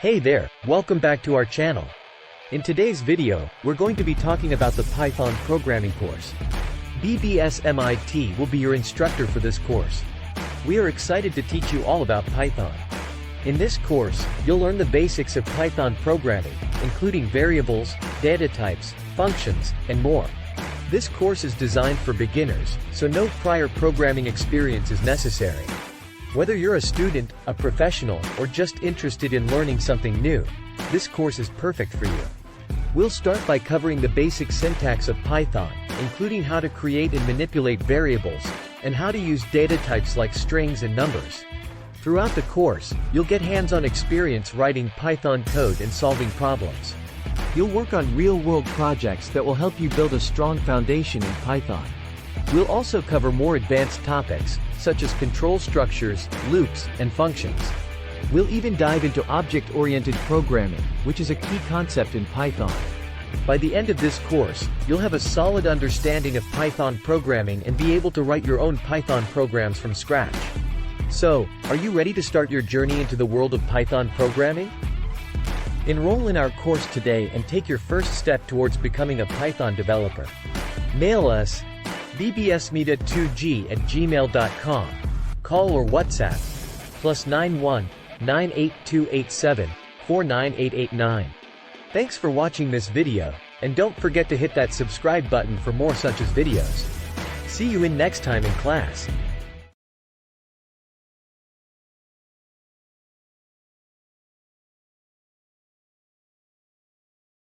Hey there, welcome back to our channel. In today's video, we're going to be talking about the Python programming course. BBSMIT will be your instructor for this course. We are excited to teach you all about Python. In this course, you'll learn the basics of Python programming, including variables, data types, functions, and more. This course is designed for beginners, so no prior programming experience is necessary. Whether you're a student, a professional, or just interested in learning something new, this course is perfect for you. We'll start by covering the basic syntax of Python, including how to create and manipulate variables, and how to use data types like strings and numbers. Throughout the course, you'll get hands-on experience writing Python code and solving problems. You'll work on real-world projects that will help you build a strong foundation in Python. We'll also cover more advanced topics, such as control structures, loops, and functions. We'll even dive into object-oriented programming, which is a key concept in Python. By the end of this course, you'll have a solid understanding of Python programming and be able to write your own Python programs from scratch. So, are you ready to start your journey into the world of Python programming? Enroll in our course today and take your first step towards becoming a Python developer. Mail us bbsmit2g@gmail.com. Call or WhatsApp +91 98287 49889. Thanks for watching this video, and don't forget to hit that subscribe button for more such as videos. See you in next time in class.